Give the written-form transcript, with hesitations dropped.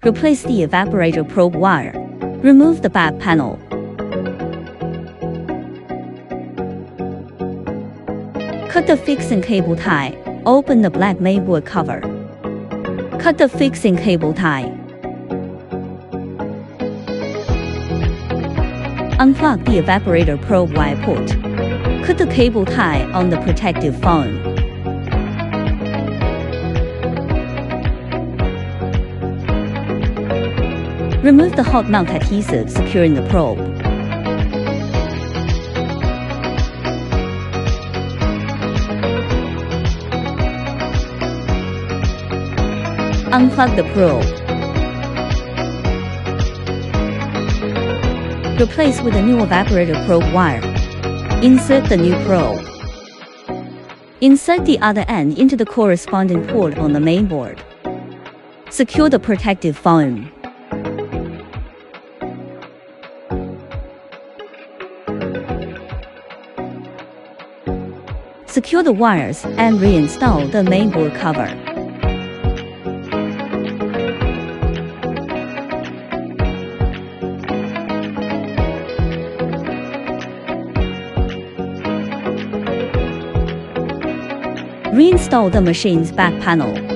Replace the evaporator probe wire. Remove the back panel. Cut the fixing cable tie. Open the black mainboard cover. Cut the fixing cable tie. Unplug the evaporator probe wire port. Cut the cable tie on the protective foam. Remove the hot mount adhesive securing the probe. Unplug the probe. Replace with a new evaporator probe wire. Insert the new probe. Insert the other end into the corresponding port on the mainboard. Secure the protective foam. Secure the wires and reinstall the mainboard cover. Reinstall the machine's back panel.